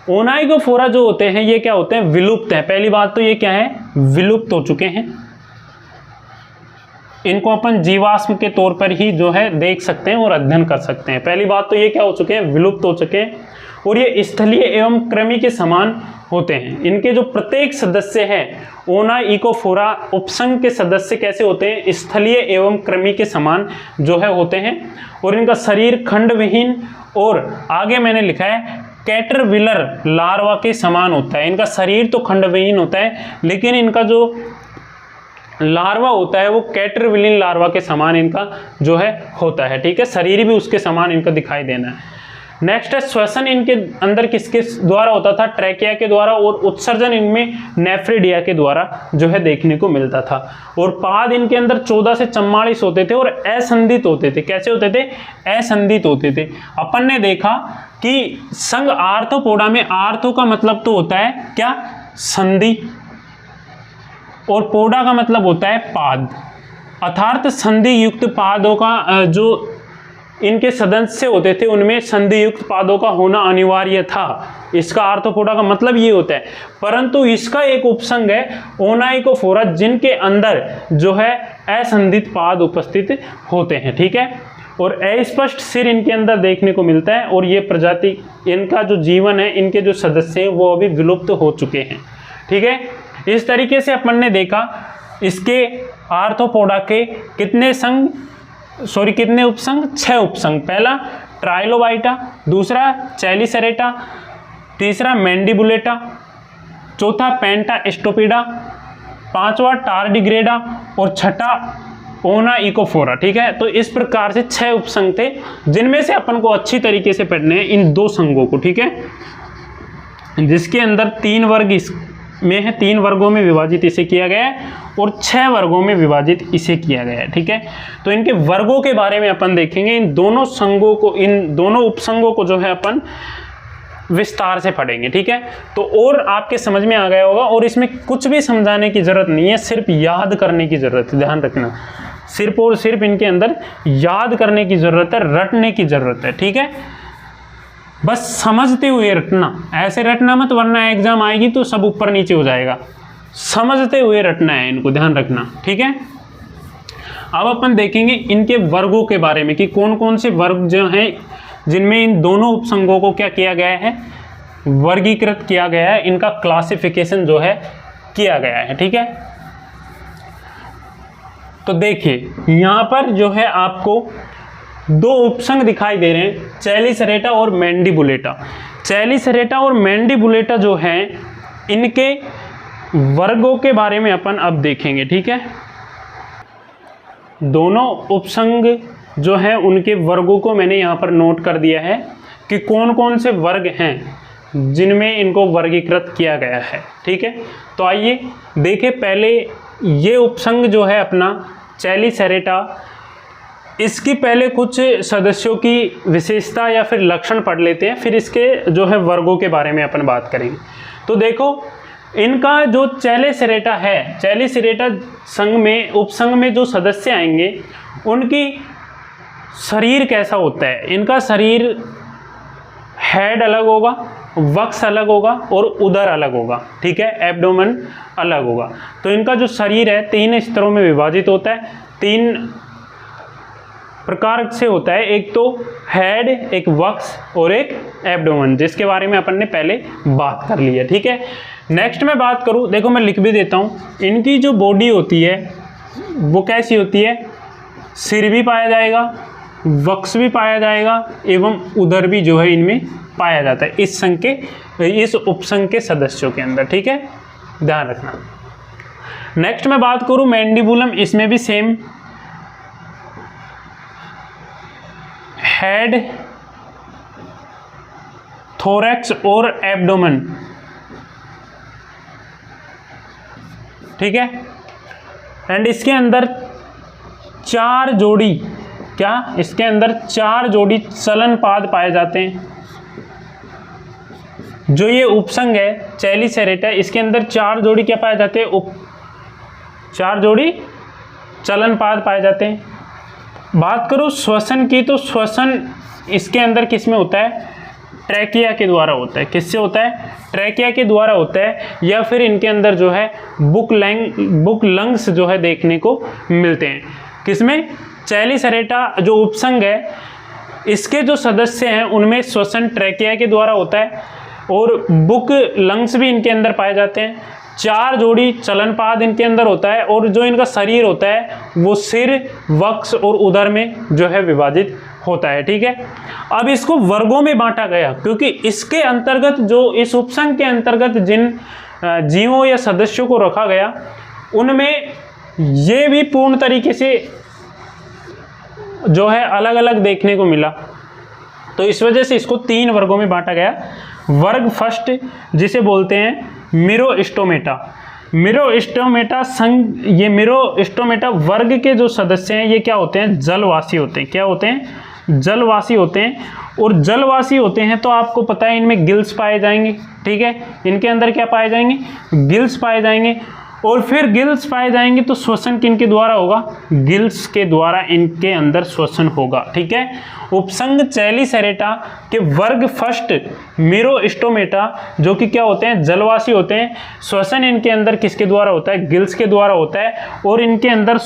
ओनाइकोफोरा जो होते हैं ये क्या होते हैं, विलुप्त है। पहली बात तो ये क्या है, विलुप्त हो चुके हैं। इनको अपन जीवाश्म के तौर पर ही जो है देख सकते हैं और अध्ययन कर सकते हैं। पहली बात तो ये क्या हो चुके हैं, विलुप्त हो चुके हैं। और ये स्थलीय एवं कृमि के समान होते हैं। इनके जो प्रत्येक सदस्य हैं, ओनाइकोफोरा उपसंघ के सदस्य कैसे होते हैं, स्थलीय एवं कृमि के समान जो है होते हैं। और इनका शरीर खंडविहीन और आगे मैंने लिखा है कैटरपिलर लार्वा के समान होता है। इनका शरीर तो खंडविहीन होता है, लेकिन इनका जो लार्वा होता है वो कैटरपिलर लार्वा के समान इनका जो है होता है। ठीक है, शरीर भी उसके समान इनका दिखाई देना है। नेक्स्ट है श्वसन इनके अंदर किसके द्वारा होता था, ट्रैकिया के द्वारा, और उत्सर्जन इनमें नेफ्रिडिया के द्वारा जो है देखने को मिलता था। और पाद इनके अंदर 14 से 44 होते थे और असंधित होते थे। कैसे होते थे, असंधित होते थे। अपन ने देखा कि संघ आर्थ्रोपोडा में आर्थो का मतलब तो होता है क्या, संधि, और पोडा का मतलब होता है पाद। अर्थात संधि युक्त पादों का जो इनके सदस्य होते थे उनमें संधि युक्त पादों का होना अनिवार्य था। इसका आर्थ्रोपोडा का मतलब ये होता है। परंतु इसका एक उपसंघ है ओनाइकोफोरा, जिनके अंदर जो है असंधित पाद उपस्थित होते हैं। ठीक है, और अस्पष्ट सिर इनके अंदर देखने को मिलता है। और ये प्रजाति, इनका जो जीवन है, इनके जो सदस्य हैं वो अभी विलुप्त हो चुके हैं। ठीक है, इस तरीके से अपन ने देखा इसके आर्थ्रोपोडा के कितने उपसंग, 6 उपसंग। पहला ट्राइलोबाइटा, दूसरा चैलीसेरेटा, तीसरा मैंडिबुलेटा, चौथा पेंटास्टोपिडा, पांचवा टार्डिग्रेडा और छठा ओना इकोफोरा। ठीक है, तो इस प्रकार से 6 उपसंग थे, जिनमें से अपन को अच्छी तरीके से पढ़ने हैं इन 2 संघों को। ठीक है, जिसके अंदर 3 वर्ग इसमें है, 3 वर्गों में विभाजित इसे किया गया है और 6 वर्गों में विभाजित इसे किया गया है। ठीक है, तो इनके वर्गों के बारे में अपन देखेंगे। इन दोनों संघों को, इन दोनों उपसंघों को जो है अपन विस्तार से पढ़ेंगे। ठीक है, तो और आपके समझ में आ गया होगा, और इसमें कुछ भी समझाने की जरूरत नहीं है, सिर्फ याद करने की जरूरत है। ध्यान रखना, सिर्फ और सिर्फ इनके अंदर याद करने की जरूरत है, रटने की जरूरत है। ठीक है, बस समझते हुए रटना, ऐसे रटना मत वरना एग्जाम आएगी तो सब ऊपर नीचे हो जाएगा। समझते हुए रटना है इनको, ध्यान रखना। ठीक है, अब अपन देखेंगे इनके वर्गों के बारे में कि कौन कौन से वर्ग जो हैं जिनमें इन दोनों उपसंघों को क्या किया गया है, वर्गीकृत किया गया है, इनका क्लासिफिकेशन जो है किया गया है। ठीक है, तो देखिए यहाँ पर जो है आपको 2 उपसंघ दिखाई दे रहे हैं, चैलीसेरेटा और मैंडिबुलेटा। चैलीसेरेटा और मैंडिबुलेटा जो हैं, इनके वर्गों के बारे में अपन अब देखेंगे। ठीक है, दोनों उपसंघ जो है उनके वर्गों को मैंने यहाँ पर नोट कर दिया है कि कौन कौन से वर्ग हैं जिनमें इनको वर्गीकृत किया गया है। ठीक है, तो आइए देखें। पहले ये उपसंघ जो है अपना चैलीसेरेटा, इसकी पहले कुछ सदस्यों की विशेषता या फिर लक्षण पढ़ लेते हैं, फिर इसके जो है वर्गों के बारे में अपन बात करेंगे। तो देखो, इनका जो चैलीसेरेटा है, चैलीसेरेटा संघ में, उपसंघ में जो सदस्य आएंगे उनकी शरीर कैसा होता है। इनका शरीर हेड अलग होगा, वक्ष अलग होगा और उदर अलग होगा। ठीक है, एब्डोमेन अलग होगा। तो इनका जो शरीर है 3 स्तरों में विभाजित होता है, 3 प्रकार से होता है। एक तो हेड, एक वक्ष और एक एब्डोमेन, जिसके बारे में अपन ने पहले बात कर ली है। ठीक है, नेक्स्ट मैं बात करूं, देखो मैं लिख भी देता हूं, इनकी जो बॉडी होती है वो कैसी होती है, सिर भी पाया जाएगा, वक्ष भी पाया जाएगा एवं उदर भी जो है इनमें पाया जाता है, इस संघ के, इस उपसंघ के सदस्यों के अंदर। ठीक है, ध्यान रखना। नेक्स्ट मैं बात करूं मैंडिबुलम, इसमें भी सेम हेड, थोरैक्स और एब्डोमेन। ठीक है, एंड इसके अंदर 4 जोड़ी, क्या इसके अंदर 4 जोड़ी चलन पाद पाए जाते हैं। जो ये उपसंघ है चैलीसेरेटा, इसके अंदर 4 जोड़ी क्या पाए जाते हैं, 4 जोड़ी चलन पाद पाए जाते हैं। बात करो श्वसन की, तो श्वसन इसके अंदर किस में होता है, ट्रैकिया के द्वारा होता है। किससे होता है, ट्रैकिया के द्वारा होता है, या फिर इनके अंदर जो है बुक लंग्स जो है देखने को मिलते हैं। किसमें, चैलीसेरेटा जो उपसंघ है, इसके जो सदस्य हैं उनमें श्वसन ट्रैकिया के द्वारा होता है और बुक लंग्स भी इनके अंदर पाए जाते हैं। 4 जोड़ी चलनपाद इनके अंदर होता है और जो इनका शरीर होता है वो सिर, वक्ष और उदर में जो है विभाजित होता है। ठीक है, अब इसको वर्गों में बांटा गया क्योंकि इसके अंतर्गत, जो इस उपसंघ के अंतर्गत जिन जीवों या सदस्यों को रखा गया उनमें ये भी पूर्ण तरीके से जो है अलग अलग देखने को मिला, तो इस वजह से इसको 3 वर्गों में बांटा गया। वर्ग फर्स्ट जिसे बोलते हैं मिरोस्टोमेटा। मिरोस्टोमेटा संघ, ये मिरोस्टोमेटा वर्ग के जो सदस्य हैं ये क्या होते हैं, जलवासी होते हैं। क्या होते हैं, जलवासी होते हैं। और जलवासी होते हैं तो आपको पता है इनमें गिल्स पाए जाएंगे। ठीक है, इनके अंदर क्या पाए जाएंगे, गिल्स पाए जाएंगे। और फिर गिल्स पाए जाएंगे तो श्वसन किनके द्वारा होगा, गिल्स के द्वारा इनके अंदर श्वसन होगा। ठीक है, उपसंघ चैलीसेरेटा के वर्ग फर्स्ट मिरोस्टोमेटा जो कि क्या होते हैं, जलवासी होते हैं। श्वसन इनके अंदर किसके द्वारा होता है, गिल्स के द्वारा होता है। और इनके अंदर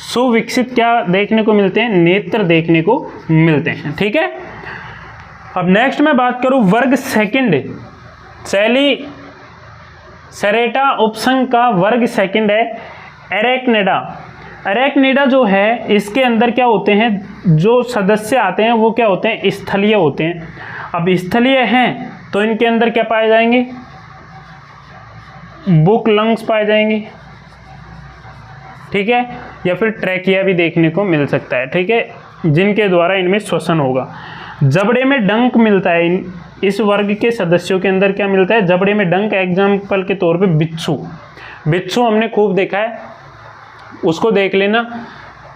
सुविकसित क्या देखने को मिलते हैं, नेत्र देखने को मिलते हैं। ठीक है, अब नेक्स्ट मैं बात करूं वर्ग सेकंड चेलीसरेटा उपसंघ का वर्ग सेकंड है एरेक्निडा। एरेक्निडा जो है इसके अंदर क्या होते हैं, जो सदस्य आते हैं वो क्या होते हैं, स्थलीय होते हैं। अब स्थलीय हैं तो इनके अंदर क्या पाए जाएंगे, बुक लंग्स पाए जाएंगे, ठीक है, या फिर ट्रैकिया भी देखने को मिल सकता है, ठीक है, जिनके द्वारा इनमें श्वसन होगा। जबड़े में डंक मिलता है, इस वर्ग के सदस्यों के अंदर क्या मिलता है, जबड़े में डंक। एग्जाम्पल के तौर पे बिच्छू, बिच्छू हमने खूब देखा है, उसको देख लेना,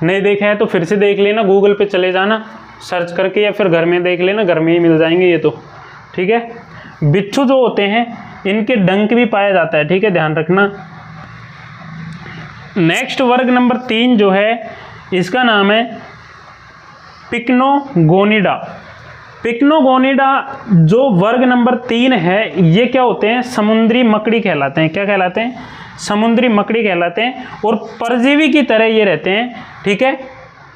नहीं देखा है तो फिर से देख लेना, गूगल पे चले जाना सर्च करके, या फिर घर में देख लेना, घर में ही मिल जाएंगे ये तो, ठीक है। बिच्छू जो होते हैं इनके डंक भी पाया जाता है, ठीक है, ध्यान रखना। नेक्स्ट वर्ग नंबर 3 जो है इसका नाम है पिक्नोगोनिडा। पिक्नोगोनिडा जो वर्ग नंबर 3 है, ये क्या होते हैं, समुद्री मकड़ी कहलाते हैं। क्या कहलाते हैं, समुद्री मकड़ी कहलाते हैं, और परजीवी की तरह ये रहते हैं, ठीक है,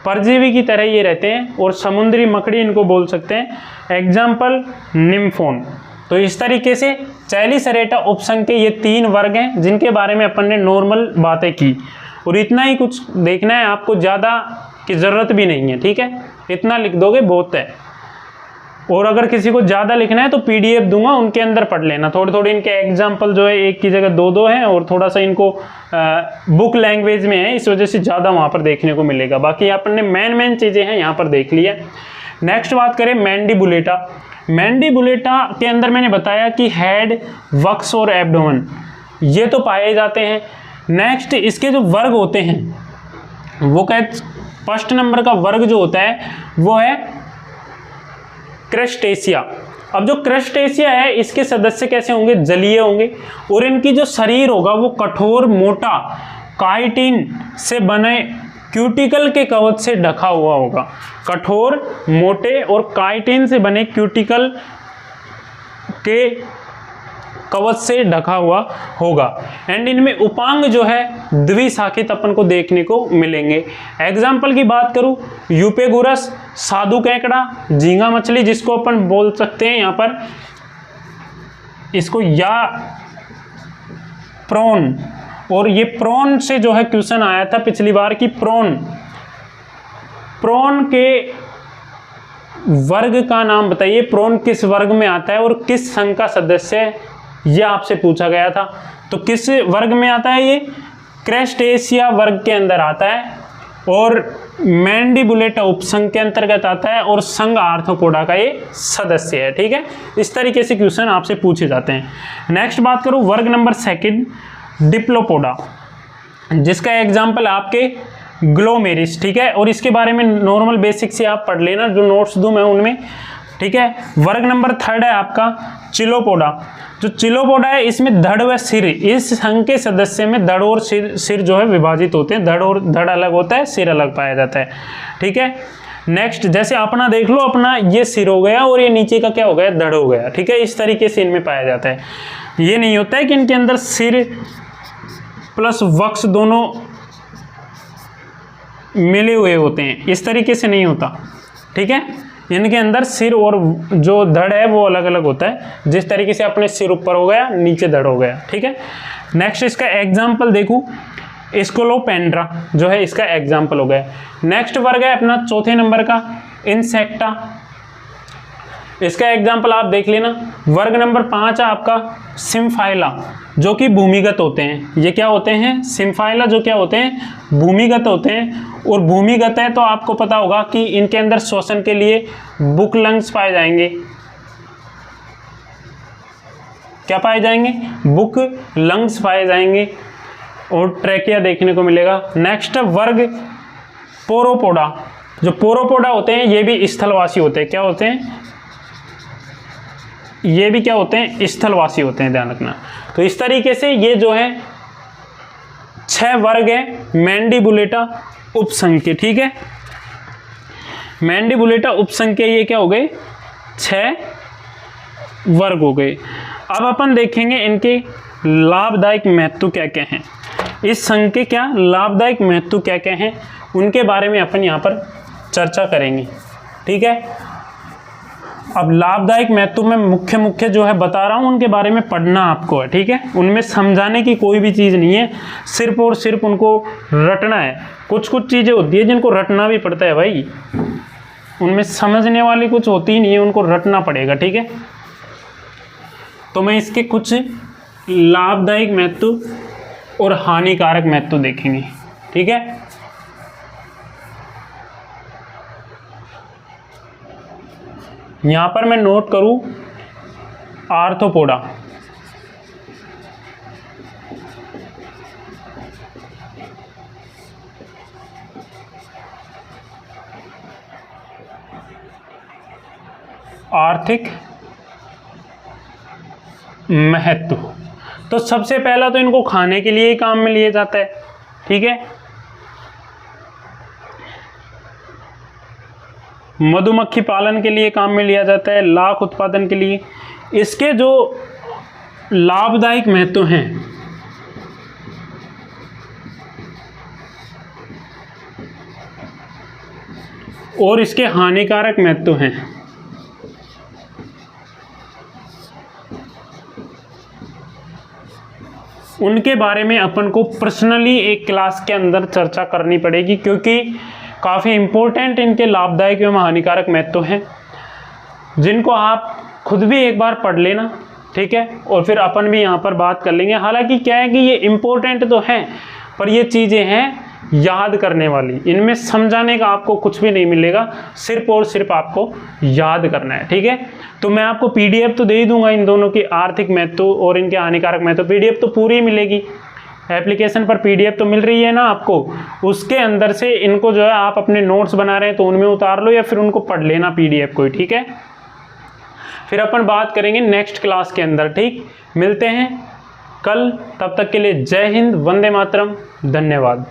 परजीवी की तरह ये रहते हैं, और समुद्री मकड़ी इनको बोल सकते हैं। एग्जाम्पल निम्फोन। तो इस तरीके से चेलीसरेटा उपसंघ के ये 3 वर्ग हैं जिनके बारे में अपन ने नॉर्मल बातें की, और इतना ही कुछ देखना है आपको, ज़्यादा की ज़रूरत भी नहीं है, ठीक है, इतना लिख दोगे बहुत है। और अगर किसी को ज़्यादा लिखना है तो PDF दूंगा, उनके अंदर पढ़ लेना। थोड़े थोड़े इनके एग्जाम्पल जो है एक की जगह 2-2 हैं, और थोड़ा सा इनको बुक लैंग्वेज में है, इस वजह से ज़्यादा वहाँ पर देखने को मिलेगा। बाकी अपन ने मेन चीज़ें हैं यहाँ पर देख लिया। नेक्स्ट बात करें मैंडिबुलेटा। मैंडिबुलेटा के अंदर मैंने बताया कि हेड, वक्स और एब्डोमेन ये तो पाए जाते हैं। नेक्स्ट इसके जो वर्ग होते हैं वो फर्स्ट नंबर का वर्ग जो होता है वो है क्रस्टेशिया। अब जो क्रस्टेशिया है इसके सदस्य कैसे होंगे, जलीय होंगे, और इनकी जो शरीर होगा वो कठोर मोटा काइटिन से बने क्यूटिकल के कवच से ढका हुआ होगा। कठोर मोटे और काइटिन से बने क्यूटिकल के कवच से ढका हुआ होगा। एंड इनमें उपांग जो है द्विशाखित अपन को देखने को मिलेंगे। एग्जाम्पल की बात करूं, यूपेगुरस, साधु केकड़ा, झींगा मछली जिसको अपन बोल सकते हैं यहाँ पर इसको या प्रॉन, और ये प्रॉन से जो है क्वेश्चन आया था पिछली बार की प्रॉन के वर्ग का नाम बताइए, प्रॉन किस वर्ग में आता है और किस संघ का सदस्य है, यह आपसे पूछा गया था। तो किस वर्ग में आता है, ये क्रस्टेशिया वर्ग के अंदर आता है, और मैंडिबुलेटा उपसंघ के अंतर्गत आता है, और संघ आर्थ्रोपोडा का ये सदस्य है, ठीक है। इस तरीके से क्वेश्चन आपसे पूछे जाते हैं। नेक्स्ट बात करूं वर्ग नंबर 2 डिप्लोपोडा, जिसका एग्जाम्पल आपके ग्लोमेरिस, ठीक है, और इसके बारे में नॉर्मल बेसिक से आप पढ़ लेना, जो नोट्स दूं मैं उनमें, ठीक है। वर्ग नंबर 3 है आपका चिलोपोडा। जो चिलोपोडा है इसमें धड़ व सिर, इस संघ के सदस्य में धड़ और सिर जो है विभाजित होते हैं, धड़ अलग होता है, सिर अलग पाया जाता है, ठीक है। नेक्स्ट जैसे अपना देख लो, अपना ये सिर हो गया और ये नीचे का क्या हो गया, धड़ हो गया, ठीक है, इस तरीके से इनमें पाया जाता है। ये नहीं होता है कि इनके अंदर सिर प्लस वक्स दोनों मिले हुए होते हैं, इस तरीके से नहीं होता, ठीक है। इनके अंदर सिर और जो धड़ है वो अलग अलग होता है, जिस तरीके से अपने सिर ऊपर हो गया नीचे धड़ हो गया, ठीक है। नेक्स्ट इसका एग्जाम्पल देखूं, स्कोलोपेंड्रा जो है इसका एग्जाम्पल हो गया। नेक्स्ट वर्ग है अपना 4थे नंबर का इंसेक्टा, इसका एग्जाम्पल आप देख लेना। वर्ग नंबर 5 है आपका सिम्फाइला, जो कि भूमिगत होते हैं। ये क्या होते हैं, सिम्फाइला जो क्या होते हैं, भूमिगत होते हैं। और भूमिगत है तो आपको पता होगा कि इनके अंदर श्वसन के लिए बुक लंग्स पाए जाएंगे। क्या पाए जाएंगे, बुक लंग्स पाए जाएंगे, और ट्रैकिया देखने को मिलेगा। नेक्स्ट वर्ग पोरोपोडा। जो पोरोपोडा होते हैं ये भी स्थलवासी होते हैं। क्या होते हैं, ये भी क्या होते हैं, स्थलवासी होते हैं, ध्यान रखना। तो इस तरीके से ये जो है 6 वर्ग है मैंडिबुलेटा उपसंघ के, ठीक है। मैंडिबुलेटा उपसंघ के ये क्या हो गए, 6 वर्ग हो गए। अब अपन देखेंगे इनके लाभदायक महत्व क्या क्या हैं, इस संघ के क्या लाभदायक महत्व क्या क्या हैं, उनके बारे में अपन यहाँ पर चर्चा करेंगे, ठीक है। अब लाभदायक महत्व में मुख्य जो है बता रहा हूँ, उनके बारे में पढ़ना आपको है, ठीक है। उनमें समझाने की कोई भी चीज़ नहीं है, सिर्फ और सिर्फ उनको रटना है। कुछ कुछ चीज़ें होती है जिनको रटना भी पड़ता है भाई, उनमें समझने वाली कुछ होती ही नहीं है, उनको रटना पड़ेगा, ठीक है। तो मैं इसके कुछ लाभदायक महत्व और हानिकारक महत्व देखेंगे, ठीक है। यहां पर मैं नोट करूं आर्थ्रोपोडा, आर्थिक महत्व। तो सबसे पहला तो इनको खाने के लिए ही काम में लिया जाता है, ठीक है। मधुमक्खी पालन के लिए काम में लिया जाता है, लाख उत्पादन के लिए। इसके जो लाभदायक महत्व हैं, और इसके हानिकारक महत्व हैं, उनके बारे में अपन को पर्सनली एक क्लास के अंदर चर्चा करनी पड़ेगी, क्योंकि काफ़ी इम्पोर्टेंट इनके लाभदायक एवं हानिकारक महत्व हैं, जिनको आप खुद भी एक बार पढ़ लेना, ठीक है। और फिर अपन भी यहाँ पर बात कर लेंगे। हालांकि क्या है कि ये इम्पोर्टेंट तो हैं, पर ये चीज़ें हैं याद करने वाली, इनमें समझाने का आपको कुछ भी नहीं मिलेगा, सिर्फ और सिर्फ आपको याद करना है, ठीक है। तो मैं आपको पीडीएफ तो दे ही दूंगा इन दोनों की, आर्थिक महत्व और इनके हानिकारक महत्व। पीडीएफ तो पूरी मिलेगी, एप्लीकेशन पर पीडीएफ तो मिल रही है ना आपको, उसके अंदर से इनको जो है आप अपने नोट्स बना रहे हैं तो उनमें उतार लो, या फिर उनको पढ़ लेना पीडीएफ को, ठीक है। फिर अपन बात करेंगे नेक्स्ट क्लास के अंदर, ठीक। मिलते हैं कल, तब तक के लिए जय हिंद, वंदे मातरम, धन्यवाद।